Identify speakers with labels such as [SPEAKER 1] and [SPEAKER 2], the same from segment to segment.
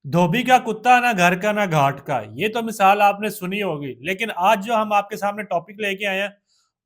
[SPEAKER 1] धोबी का कुत्ता ना घर का ना घाट का, ये तो मिसाल आपने सुनी होगी। लेकिन आज जो हम आपके सामने टॉपिक लेके आए हैं,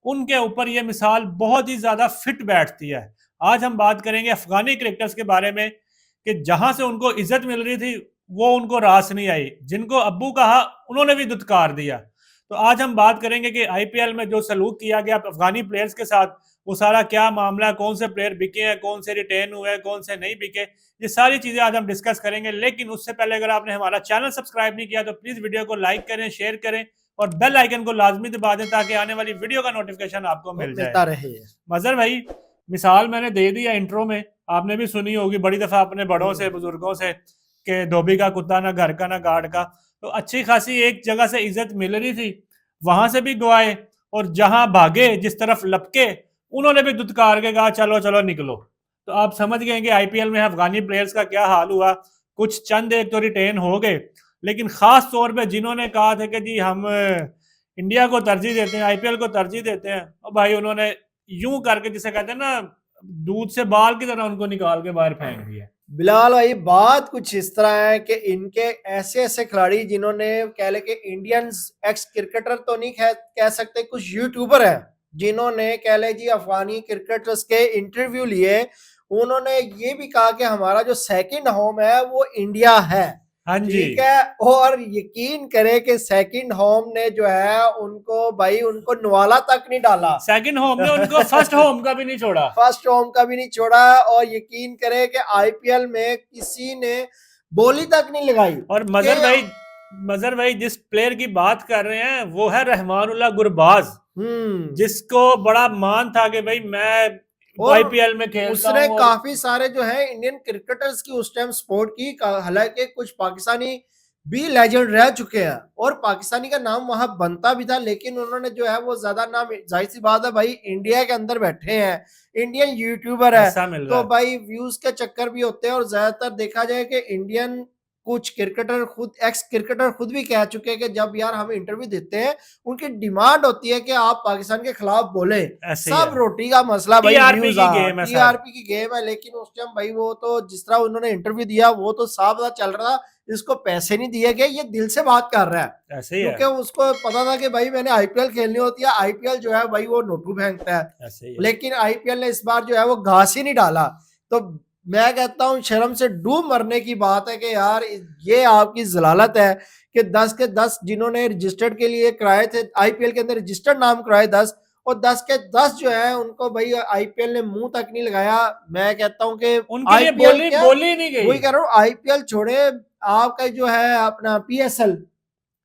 [SPEAKER 1] उनके ऊपर ये मिसाल बहुत ही ज्यादा फिट बैठती है। आज हम बात करेंगे अफगानी क्रिकेटर्स के बारे में कि जहां से उनको इज्जत मिल रही थी वो उनको रास नहीं आई, जिनको अब्बू कहा उन्होंने भी दुत्कार दिया। तो आज हम बात करेंगे कि आईपीएल में जो सलूक किया गया अफगानी प्लेयर्स के साथ, वो सारा क्या मामला है, कौन से प्लेयर बिके हैं, कौन से रिटेन हुए हैं, कौन से नहीं बिके। ये सारी चीजें आज हम डिस्कस करेंगे। लेकिन उससे पहले अगर आपने हमारा चैनल सब्सक्राइब नहीं किया तो प्लीज वीडियो को लाइक करें, शेयर करें और बेल आइकन को लाजमी दबा दें ताकि आने वाली वीडियो का नोटिफिकेशन आपको मिल जाए।
[SPEAKER 2] मिलता रहे।
[SPEAKER 1] मजहर भाई, मिसाल मैंने दे दी है इंट्रो में, आपने भी सुनी होगी बड़ी दफा अपने बड़ों से बुजुर्गों से कि धोबी का कुत्ता ना घर का ना गाड़ का। तो अच्छी खासी एक जगह से इज्जत मिल रही थी, वहां से भी गवाए, और जहां भागे जिस तरफ लपके उन्होंने भी दुत्कार के कहा चलो चलो निकलो। तो आप समझ गए कि आईपीएल में अफगानी प्लेयर्स का क्या हाल हुआ। कुछ चंद एक तो रिटेन हो गए, लेकिन खास तौर पे जिन्होंने कहा था कि जी हम इंडिया को तरजीह देते हैं, आईपीएल को तरजीह देते हैं, और भाई उन्होंने यूं करके, जिसे कहते हैं ना, दूध से बाल की तरह उनको निकाल के बाहर फेंक दिया।
[SPEAKER 2] बिलाल भाई, बात कुछ इस तरह है कि इनके ऐसे ऐसे खिलाड़ी जिन्होंने कह ले कि इंडियंस एक्स क्रिकेटर तो नहीं कह सकते, कुछ यूट्यूबर है जिन्होंने कह ले जी अफगानी क्रिकेटर्स के इंटरव्यू लिए। उन्होंने ये भी कहा कि हमारा जो सेकंड होम है वो इंडिया है।
[SPEAKER 1] हाँ जी,
[SPEAKER 2] ठीक है, और यकीन करे कि सेकंड होम ने जो है उनको भाई उनको नवाला तक नहीं डाला।
[SPEAKER 1] सेकंड होम ने उनको फर्स्ट होम का भी नहीं छोड़ा।
[SPEAKER 2] फर्स्ट होम का भी नहीं छोड़ा, और यकीन करे कि आईपीएल में किसी ने बोली तक नहीं लगाई।
[SPEAKER 1] और मजहर भाई जिस प्लेयर की बात कर रहे हैं वो है रहमानुल्लाह गुरबाज, जिसको बड़ा मान था कि भाई मैं आईपीएल में खेलता
[SPEAKER 2] उसने
[SPEAKER 1] हूं।
[SPEAKER 2] काफी सारे जो है इंडियन क्रिकेटर्स की उस टाइम सपोर्ट की, हालांकि कुछ पाकिस्तानी भी लेजेंड रह चुके हैं और पाकिस्तानी का नाम वहां बनता भी था, लेकिन उन्होंने जो है वो ज्यादा नाम, जाहिर सी बात है भाई इंडिया के अंदर बैठे हैं, इंडियन यूट्यूबर है,
[SPEAKER 1] ऐसा मिल रहा
[SPEAKER 2] तो
[SPEAKER 1] है।
[SPEAKER 2] भाई व्यूज के चक्कर भी होते हैं। और ज्यादातर देखा जाए कि इंडियन कुछ क्रिकेटर खुद, एक्स क्रिकेटर खुद भी कह चुके हैं कि जब यार हम इंटरव्यू देते हैं उनकी डिमांड होती है कि आप पाकिस्तान के खिलाफ बोले।
[SPEAKER 1] ऐसे ही
[SPEAKER 2] सब
[SPEAKER 1] है,
[SPEAKER 2] रोटी का मसला भाई,
[SPEAKER 1] टीआरपी
[SPEAKER 2] व्यूज
[SPEAKER 1] की गेम है सर।
[SPEAKER 2] टीआरपी की गेम है। लेकिन उस टाइम भाई वो तो जिस तरह उन्होंने इंटरव्यू दिया वो तो साफ पता चल रहा था इसको पैसे नहीं दिए गए, ये दिल से बात कर रहा है,
[SPEAKER 1] ऐसे ही है,
[SPEAKER 2] क्योंकि उसको पता था कि भाई मैंने आईपीएल खेलनी होती है, आईपीएल जो है भाई वो नोटू फेंकता है।
[SPEAKER 1] ऐसे ही है।
[SPEAKER 2] लेकिन आईपीएल ने इस बार जो है वो घास ही नहीं डाला। तो मैं कहता हूँ शर्म से डूब मरने की बात है कि यार ये आपकी जलालत है कि 10 के 10 जिन्होंने रजिस्टर्ड के लिए कराए थे आईपीएल के अंदर, रजिस्टर्ड नाम कराए 10, और 10 के 10 जो है उनको भाई आईपीएल ने मुंह तक नहीं लगाया। मैं कहता हूँ कि
[SPEAKER 1] उनके लिए
[SPEAKER 2] आईपीएल
[SPEAKER 1] बोली
[SPEAKER 2] क्या,
[SPEAKER 1] बोली नहीं गई।
[SPEAKER 2] वही कह रहा हूँ, आईपीएल छोड़े, आपका जो है अपना पीएसएल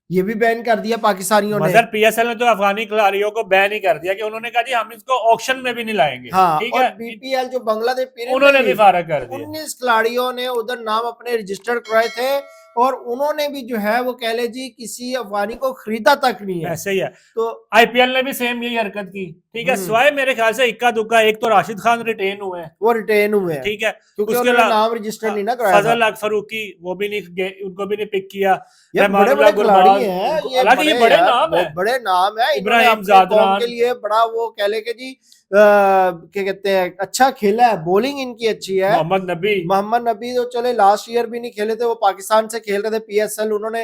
[SPEAKER 2] ये भी बैन कर दिया पाकिस्तानियों ने।
[SPEAKER 1] मगर पीएसएल ने तो अफगानी खिलाड़ियों को बैन ही कर दिया कि उन्होंने कहा जी हम इसको ऑक्शन में भी नहीं लाएंगे।
[SPEAKER 2] हाँ,
[SPEAKER 1] ठीक
[SPEAKER 2] और
[SPEAKER 1] है,
[SPEAKER 2] बीपीएल जो बांग्लादेश पीरियड
[SPEAKER 1] उन्होंने भी फारग कर दिया।
[SPEAKER 2] 19 खिलाड़ियों ने उधर नाम अपने रजिस्टर कराए थे, और उन्होंने भी जो है वो कह ले जी किसी अफगानी को खरीदा तक नहीं है।
[SPEAKER 1] ऐसे ही है।
[SPEAKER 2] तो
[SPEAKER 1] आईपीएल ने भी सेम यही हरकत की। ठीक है, स्वाय मेरे ख्याल से इक्का दुक्का, एक तो राशिद खान रिटेन हुए हैं,
[SPEAKER 2] वो रिटेन हुए हैं,
[SPEAKER 1] ठीक है,
[SPEAKER 2] क्योंकि
[SPEAKER 1] उसके
[SPEAKER 2] उन्होंने
[SPEAKER 1] अलावा
[SPEAKER 2] नाम रजिस्टर नहीं ना कराया था।
[SPEAKER 1] फजल फरूकी वो भी नहीं, उनको भी नहीं पिक किया।
[SPEAKER 2] ये बड़े बड़े खिलाड़ी हैं, ये
[SPEAKER 1] हालांकि ये बड़े नाम है,
[SPEAKER 2] बड़े नाम है, इन्होंने
[SPEAKER 1] इब्राहिम
[SPEAKER 2] अपने कौम
[SPEAKER 1] जादरान
[SPEAKER 2] के लिए बड़ा वो कह ले कि जी क्या कहते हैं अच्छा खेला है, बॉलिंग इनकी अच्छी है। मोहम्मद नबी तो चले लास्ट ईयर भी नहीं खेले थे, वो पाकिस्तान से खेल रहे थे पीएसएल, उन्होंने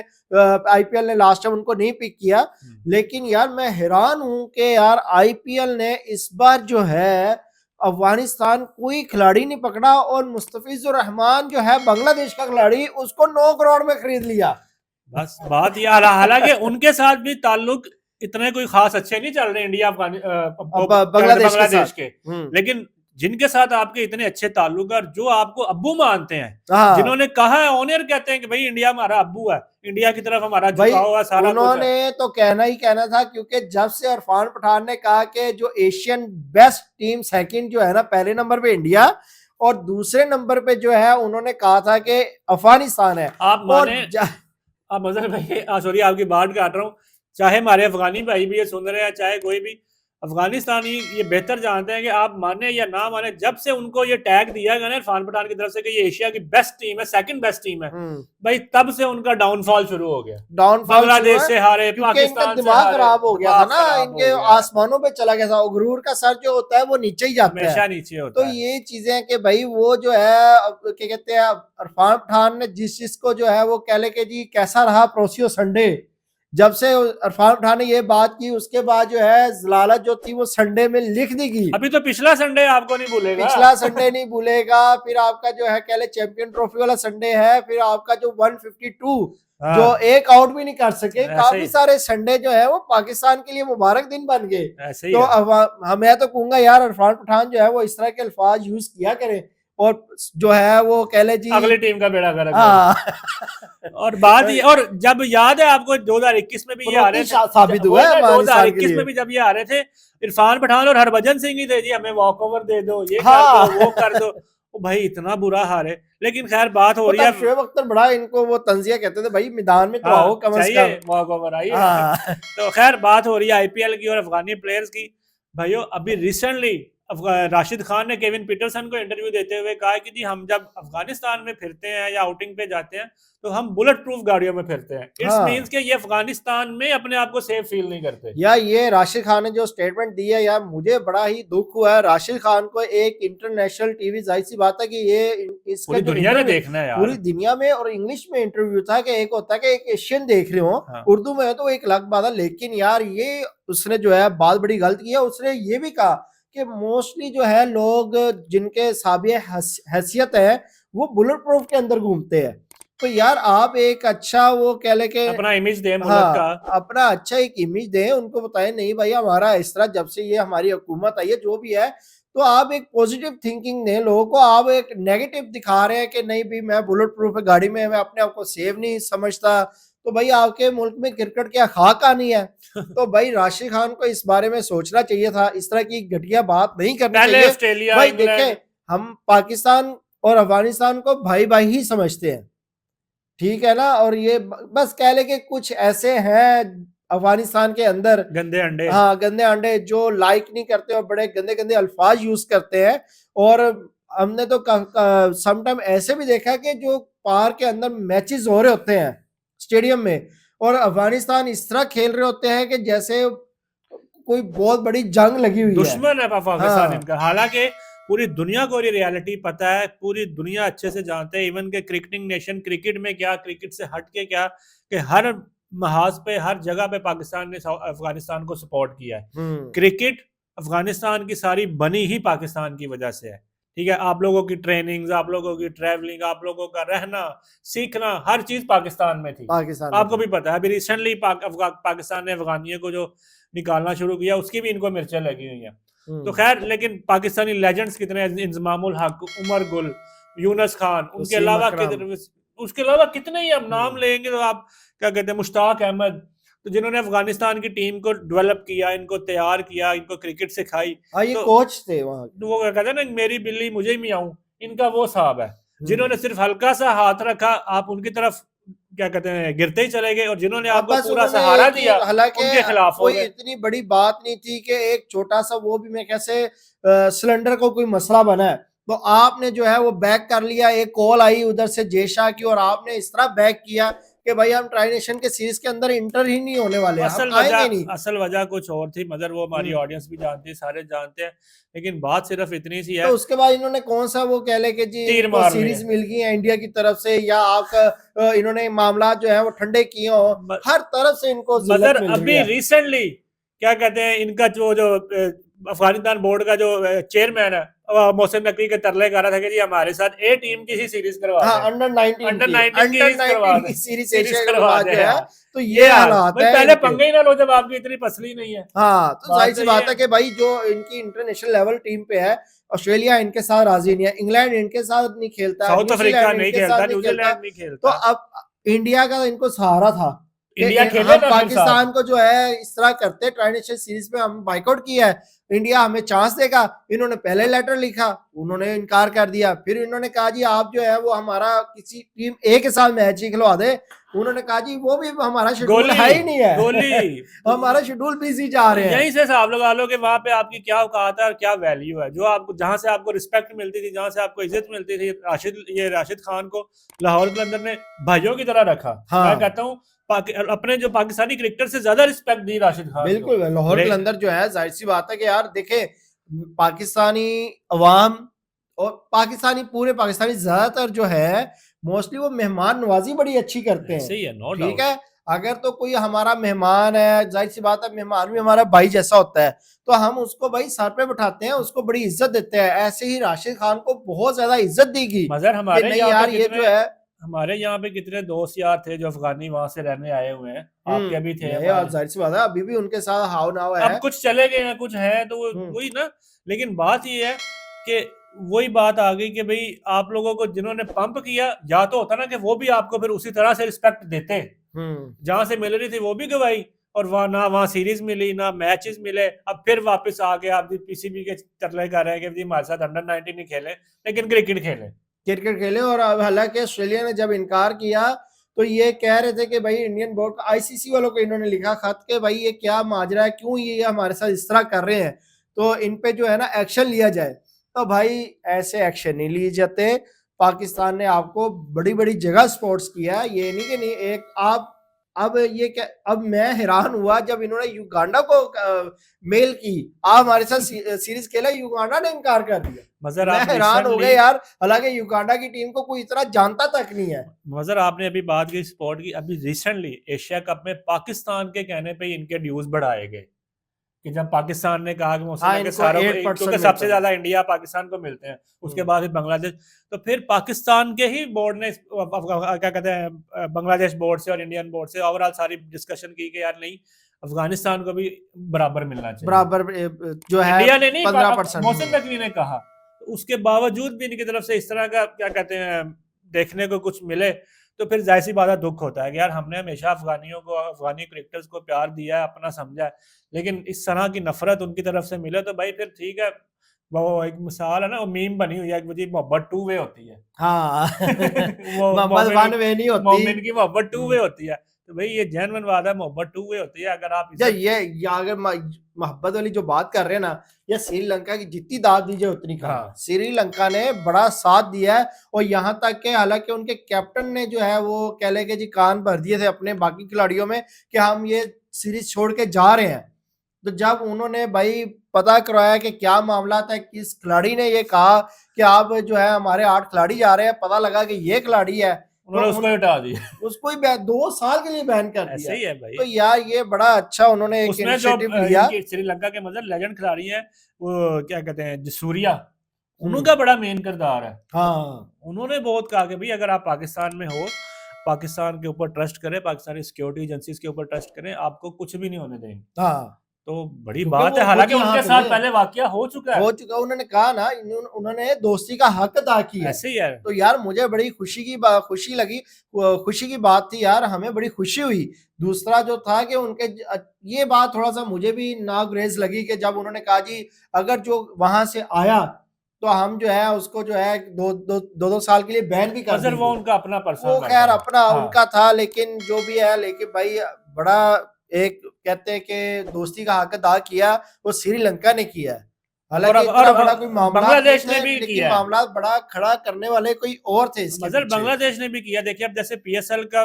[SPEAKER 2] आईपीएल ने लास्ट टाइम उनको नहीं पिक किया। लेकिन यार मैं हैरान हूं कि यार आईपीएल ने इस बार जो है अफगानिस्तान कोई खिलाड़ी नहीं पकड़ा, और मुस्तफिजुर रहमान जो है बांग्लादेश का खिलाड़ी, उसको 9 करोड़ में खरीद लिया।
[SPEAKER 1] बस बात यह, हालांकि उनके साथ भी ताल्लुक इतने कोई खास अच्छे नहीं चल रहे इंडिया बांग्लादेश के, लेकिन जिनके साथ आपके इतने अच्छे ताल्लुक और जो आपको अब्बू मानते हैं, जिन्होंने कहा है, ऑनर कहते हैं कि भाई इंडिया हमारा अब्बू है, इंडिया की तरफ हमारा झुकाव हुआ सारा,
[SPEAKER 2] उन्होंने तो कहना ही कहना था, क्योंकि जब से इरफान पठान ने कहा कि जो एशियन बेस्ट टीम सेकंड जो है ना, पहले नंबर पे इंडिया और दूसरे नंबर पे जो है उन्होंने कहा था कि अफगानिस्तान है।
[SPEAKER 1] आप माने, अब मजहर भाई सॉरी आपकी बात काट रहा हूँ, चाहे हमारे अफगानी भाई भी ये सुन रहे हैं, चाहे कोई भी, अफगानिस्तानी ये बेहतर जानते हैं कि आप माने या ना माने, जब से उनको ये टैग दिया गया ना इरफान पठान की तरफ से कि ये एशिया की बेस्ट टीम है, सेकंड बेस्ट टीम है, भाई तब से उनका डाउनफॉल शुरू हो गया। बांग्लादेश से हारे, पाकिस्तान से
[SPEAKER 2] दिमाग खराब हो गया था ना, इनके आसमानों पे चला गया था। गुरूर का सर जो होता है वो नीचे ही जाता है,
[SPEAKER 1] हमेशा नीचे होता
[SPEAKER 2] है। तो ये चीजें कि भाई वो जो है क्या कहते हैं, इरफान पठान ने जिस चीज को जो है वो कह ले कि जी कैसा रहा प्रोसियो संडे, जब से इरफान पठान ने ये बात की उसके बाद जो है जलालत जो थी वो संडे में लिख दी गई।
[SPEAKER 1] अभी तो पिछला संडे आपको नहीं भूलेगा,
[SPEAKER 2] पिछला संडे नहीं भूलेगा, फिर आपका जो है कह ले चैंपियन ट्रॉफी वाला संडे है, फिर आपका जो 152 जो एक आउट भी नहीं कर सके, काफी सारे संडे जो है वो पाकिस्तान के लिए मुबारक दिन बन गए। तो अब मैं तो कहूंगा यार इरफान पठान जो है वो इस तरह के अल्फाज यूज किया करे और जो है वो कह ले जी
[SPEAKER 1] अगली टीम का बेड़ा गर्क। और बात ये, और जब याद है आपको 2021 में भी ये आ रहे थे,
[SPEAKER 2] साबित हुआ है
[SPEAKER 1] 2021 में भी जब ये आ रहे थे इरफान पठान और हरभजन सिंह ही थे जी हमें वॉक ओवर दे दो, ये कर दो, वो कर दो। भाई इतना बुरा हार है, लेकिन खैर बात हो रही है।
[SPEAKER 2] शोएब अख्तर बड़ा इनको वो तंजिया कहते थे, भाई मैदान में तो आओ कम से कम,
[SPEAKER 1] वॉक ओवर आइए। तो खैर बात हो रही है आईपीएल की और अफगानी प्लेयर्स की। भाइयों अभी रिसेंटली राशिद खान ने केविन पीटरसन को इंटरव्यू देते हुए कहा कि जी हम जब अफगानिस्तान में फिरते हैं या आउटिंग पे जाते हैं तो हम बुलेट प्रूफ गाड़ियों में फिरते हैं। इट्स मींस कि ये अफगानिस्तान में अपने आप को सेफ फील नहीं करते।
[SPEAKER 2] यार ये राशिद खान ने जो स्टेटमेंट दी है यार मुझे बड़ा ही दुख हुआ है। राशिद खान को एक इंटरनेशनल टीवी, जाहिर सी बात है कि ये इसका
[SPEAKER 1] पूरी दुनिया ने देखना है यार,
[SPEAKER 2] पूरी दुनिया में, और इंग्लिश में इंटरव्यू था कि एक होता है कि एक एशियन देख रहे हो, उर्दू में है तो एक अलग बात है, लेकिन यार ये उसने जो है बहुत बड़ी गलती की है। उसने ये भी कहा कि मोस्टली जो है लोग जिनके साबिय हैसियत है वो बुलेट प्रूफ के अंदर घूमते हैं। तो यार आप एक अच्छा वो कह ले के
[SPEAKER 1] अपना इमेज दें, मुल्क का
[SPEAKER 2] अपना अच्छा एक इमेज दें, उनको बताएं नहीं भाई हमारा इस तरह जब से ये हमारी हुकूमत आई है जो भी है, तो आप एक पॉजिटिव थिंकिंग दें लोगों को। आप एक नेगेटिव दिखा रहे हैं कि नहीं भी मैं बुलेट प्रूफ गाड़ी में मैं अपने आप को सेफ नहीं समझता, तो भाई आपके मुल्क में क्रिकेट क्या खाक आनी है। तो भाई राशिद खान को इस बारे में सोचना चाहिए था, इस तरह की घटिया बात नहीं करनी चाहिए। भाई देखें हम पाकिस्तान और अफगानिस्तान को भाई भाई ही समझते हैं, ठीक है ना, और ये बस कह ले कि कुछ ऐसे हैं अफगानिस्तान के अंदर
[SPEAKER 1] गंदे अंडे,
[SPEAKER 2] हाँ गंदे अंडे जो लाइक नहीं करते और बड़े गंदे गंदे अल्फाज यूज करते हैं। और हमने तो समटाइम ऐसे भी देखा कि जो पार्क के अंदर मैचेस हो रहे होते हैं स्टेडियम में, और अफगानिस्तान इस तरह खेल रहे होते हैं कि जैसे कोई बहुत बड़ी जंग लगी हुई है,
[SPEAKER 1] दुश्मन है पाकिस्तान इनका। हालांकि पूरी दुनिया को ये रियलिटी पता है, पूरी दुनिया अच्छे से जानते हैं, इवन के क्रिकेटिंग नेशन क्रिकेट में क्या, क्रिकेट से हट के क्या, कि हर महाज पे हर जगह पे पाकिस्तान ने अफगानिस्तान को सपोर्ट किया है। क्रिकेट अफगानिस्तान की सारी बनी ही पाकिस्तान की वजह से है, ठीक है। आप लोगों की ट्रेनिंग, आप लोगों की ट्रैवलिंग, आप लोगों का रहना सीखना, हर चीज पाकिस्तान में थी। आपको भी पता है अभी रिसेंटली पाकिस्तान ने अफगानियों को जो निकालना शुरू किया उसकी भी इनको मिर्चें लगी हुई हैं। तो खैर लेकिन पाकिस्तानी लेजेंड्स कितने, इंजमामुल हक, उमर गुल, यूनस खान, उनके अलावा उसके अलावा कितने ही अब नाम लेंगे तो आप क्या कहते हैं, मुश्ताक अहमद, तो जिन्होंने अफगानिस्तान की टीम को डेवलप किया, इनको तैयार किया, इनको क्रिकेट सिखाई।
[SPEAKER 2] ये तो कोच थे वहाँ,
[SPEAKER 1] तो वो कहते हैं ना मेरी बिल्ली मुझे मियाऊं, इनका वो साहब है जिन्होंने सिर्फ हल्का सा हाथ रखा आप उनकी तरफ क्या कहते हैं गिरते ही चले गए, और जिन्होंने आपको पूरा सहारा दिया उनके खिलाफ
[SPEAKER 2] कोई इतनी बड़ी बात नहीं थी कि एक छोटा सा वो भी मैं कैसे सिलेंडर को कोई मसला बना है तो आपने जो है वो बैक कर लिया। एक कॉल आई उधर से जेशा की और आपने इस तरह बैक किया कि भाई हम ट्राई नेशन के सीरीज के अंदर इंटर ही नहीं होने वाले,
[SPEAKER 1] असल वजह कुछ और थी, मगर वो हमारी ऑडियंस भी जानती है, सारे जानते हैं, लेकिन बात सिर्फ इतनी सी है।
[SPEAKER 2] तो उसके बाद इन्होंने कौन सा वो कह ले कि जी सीरीज मिल गई है इंडिया की तरफ से, या आपका इन्होंने मामला जो है वो ठंडे किए हो, हर तरफ से इनको
[SPEAKER 1] मगर अभी रिसेंटली क्या कहते हैं इनका जो अफगानिस्तान बोर्ड का जो चेयरमैन है मोहसिन नकवी के तरले कर रहा था कि जी हमारे साथ ए टीम की ही सीरीज करवा
[SPEAKER 2] अंडर 19 की सीरीज करवा दे। तो
[SPEAKER 1] ये हालात है, पहले पंगे ही ना लो जब आपकी इतनी पसली नहीं है।
[SPEAKER 2] हाँ तो जाहिर सी बात है कि भाई जो इनकी इंटरनेशनल लेवल टीम पे है, ऑस्ट्रेलिया इनके साथ राजी नहीं है, इंग्लैंड इनके साथ नहीं खेलता,
[SPEAKER 1] साउथ अफ्रीका नहीं खेलता, न्यूजीलैंड नहीं खेलता।
[SPEAKER 2] तो अब इंडिया का इनको सहारा था,
[SPEAKER 1] इंडिया खेले
[SPEAKER 2] पाकिस्तान को जो है इस तरह करते ट्राई नेशन सीरीज में हम बाइकआउट किया है, इंडिया हमें चांस देगा। इन्होंने पहले लेटर लिखा, उन्होंने इनकार कर दिया। फिर इन्होंने कहा जी आप जो है वो हमारा किसी टीम ए के साथ मैच ही खिलवा दे। उन्होंने कहा जी वो भी हमारा शेड्यूल है ही नहीं है,
[SPEAKER 1] गोली
[SPEAKER 2] हमारा शेड्यूल बिजी जा रहे हैं।
[SPEAKER 1] यहीं से आप लोग आलो कि वहां पे आपकी क्या औकात है और क्या वैल्यू है, जो आपको जहां से आपको रिस्पेक्ट मिलती थी, जहां से आपको इज्जत मिलती थी। राशिद खान को लाहौर के अंदर ने भाइयों की तरह रखा।
[SPEAKER 2] हाँ।
[SPEAKER 1] मैं कहता हूँ अपने जो पाकिस्तानी क्रिकेटर से ज्यादा रिस्पेक्ट दी राशिद खान।
[SPEAKER 2] बिल्कुल, लाहौर के अंदर जो है जाहिर सी बात है कि यार देखे पाकिस्तानी अवाम और पूरे पाकिस्तानी ज्यादातर जो है मोस्टली वो मेहमान नवाजी बड़ी अच्छी करते हैं।
[SPEAKER 1] सही है, नो
[SPEAKER 2] ठीक है, अगर तो कोई हमारा मेहमान है, जाहिर सी बात है मेहमान भी हमारा भाई जैसा होता है, तो हम उसको भाई सर पे बिठाते हैं, उसको बड़ी इज्जत देते हैं। ऐसे ही राशिद खान को बहुत ज्यादा इज्जत दी गई।
[SPEAKER 1] मगर हमारे
[SPEAKER 2] नहीं यार ये जो है
[SPEAKER 1] हमारे यहाँ पे कितने दोस्त यार थे जो अफगानी वहां से रहने आए हुए हैं, आपके भी थे।
[SPEAKER 2] जाहिर सी बात है अभी भी उनके साथ हाव नाव है।
[SPEAKER 1] अब कुछ चले गए हैं, कुछ है, तो वही ना। लेकिन बात ये है कि वही बात आ गई कि भाई आप लोगों को जिन्होंने पंप किया, या तो होता ना कि वो भी आपको फिर उसी तरह से रिस्पेक्ट देते, जहां से मिल रही थी वो भी गवाई, और वहां सीरीज मिली ना मैचेस मिले। अब फिर वापस आ गए आप पीसीबी के तरले कर रहे हैं कि हमारे साथ अंडर 19 नहीं खेले लेकिन क्रिकेट खेले। और हालांकि ऑस्ट्रेलिया ने जब इनकार किया तो ये कह रहे थे कि भाई इंडियन बोर्ड आईसीसी वालों को इन्होंने लिखा खत के भाई ये क्या माजरा है, क्यों ये हमारे साथ इस तरह कर रहे हैं, तो इन पे जो है ना एक्शन लिया जाए। तो भाई ऐसे एक्शन नहीं लिए जाते। पाकिस्तान ने आपको बड़ी बड़ी जगह स्पोर्ट्स किया, ये नहीं कि नहीं एक आप अब ये क्या, अब मैं हैरान हुआ जब इन्होंने युगांडा को मेल की आप हमारे साथ सीरीज खेला, युगांडा ने इनकार कर दिया। मैं हैरान हो गया यार, हालांकि युगांडा की टीम को कोई इतना जानता तक नहीं है। मगर आपने अभी बात की स्पोर्ट की, अभी रिसेंटली एशिया कप में पाकिस्तान के कहने पे इनके ड्यूज बढ़ाए गए कि जब पाकिस्तान ने कहा कि क्योंकि सबसे ज्यादा इंडिया पाकिस्तान को मिलते हैं, उसके बाद फिर बांग्लादेश, तो फिर पाकिस्तान के ही बोर्ड ने क्या कहते हैं बांग्लादेश बोर्ड से और इंडियन बोर्ड से ओवरऑल सारी डिस्कशन की कि यार नहीं, अफगानिस्तान को भी बराबर मिलना चाहिए, बराबर जो है इंडिया ने नहीं, 15% मौसम नकवी ने कहा। उसके बावजूद भी इनकी तरफ से इस तरह का क्या कहते हैं देखने को कुछ मिले, तो फिर जाहिर सी बात है दुख होता है कि यार हमने हमेशा अफगानियों को, अफगानी क्रिकेटर्स को प्यार दिया है, अपना समझा है, लेकिन इस तरह की नफरत उनकी तरफ से मिले तो भाई फिर ठीक है। वो एक मिसाल है ना, वो मीम बनी हुई है कि मुझे मोहब्बत 2 वे होती है। हाँ मोहब्बत 1 वे नहीं होती, मोमिन की मोहब्बत 2 वे होती है। तो भाई ये जेन्युइन बात है, मोहब्बत 2 वे होती है। अगर आप ये
[SPEAKER 2] अगर मोहब्बत वाली जो बात कर रहे हैं ना, या श्रीलंका की जितनी दाद दीजिए उतनी कम। हाँ। श्रीलंका ने बड़ा साथ दिया है, और यहाँ तक के हालांकि उनके कैप्टन ने जो है वो कह ले के जी कान भर दिए थे अपने बाकी खिलाड़ियों में कि हम ये सीरीज छोड़ के जा रहे हैं। तो जब उन्होंने भाई पता करवाया कि क्या मामला था, किस खिलाड़ी ने ये कहा कि आप जो है हमारे 8 खिलाड़ी जा रहे हैं, पता लगा कि ये खिलाड़ी है, उन्होंने उसको हटा दिया, उसको ही 2 साल के लिए बैन कर दिया। सही है भाई। तो यार ये बड़ा अच्छा उन्होंने एक इनिशिएटिव लिया। श्रीलंका के मतलब लेजेंड खिलाड़ी है वो क्या कहते हैं जसूरिया, उनका बड़ा मेन किरदार है। हाँ, उन्होंने बहुत कहा कि भाई अगर आप पाकिस्तान में हो, पाकिस्तान के ऊपर ट्रस्ट करें, पाकिस्तानी सिक्योरिटी एजेंसीज के ऊपर ट्रस्ट करें, आपको कुछ भी नहीं होने देंगे। हाँ, तो बड़ी बात है। हालांकि उनके साथ पहले वाकया हो चुका है, उन्होंने कहा ना, उन्होंने दोस्ती का हक अदा किया। ऐसे ही है। तो यार मुझे बड़ी खुशी लगी, खुशी की बात थी यार, हमें बड़ी खुशी हुई। दूसरा जो था कि उनके ये बात थोड़ा सा मुझे भी नागुरेज लगी कि जब उन्होंने कहा जी अगर जो वहां से आया तो हम जो है उसको जो है 2 साल के लिए बैन भी कर देंगे। वो उनका अपना पर्सनल, वो खैर अपना उनका था, लेकिन जो भी है, लेकिन भाई बड़ा एक कहते हैं कि दोस्ती का हक अदा किया वो श्रीलंका ने किया है। हालांकि इतना बड़ा कोई मामला बांग्लादेश ने भी किया, मामला बड़ा खड़ा करने वाले कोई और थे इसके पीछे। बांग्लादेश ने भी किया। देखिए अब जैसे पीएसएल का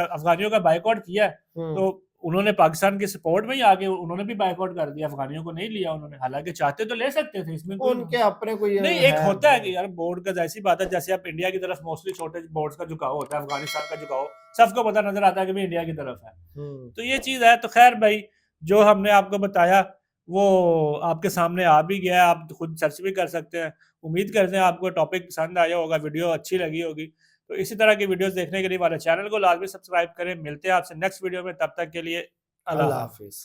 [SPEAKER 2] अफगानियों का बायकॉट किया, तो उन्होंने पाकिस्तान के सपोर्ट में ही आगे उन्होंने भी बायकॉट कर दिया, अफगानियों को नहीं लिया उन्होंने। हालांकि चाहते तो ले सकते थे, इसमें उनके अपने कोई नहीं। एक होता है कि यार बोर्ड का जैसी बात है, जैसे आप इंडिया की तरफ मोस्टली छोटे बोर्ड्स का झुकाव होता है, अफगानिस्तान का झुकाव सबको पता नजर आता है कि भाई इंडिया की तरफ है। तो ये चीज है। तो खैर भाई जो हमने आपको बताया वो आपके सामने आ भी गया, आप खुद सर्च भी कर सकते हैं। उम्मीद करते हैं आपको टॉपिक पसंद आया होगा, वीडियो अच्छी लगी होगी। तो इसी तरह की वीडियोस देखने के लिए हमारे चैनल को लाजमी सब्सक्राइब करें। मिलते हैं आपसे नेक्स्ट वीडियो में, तब तक के लिए अल्लाह हाफिज।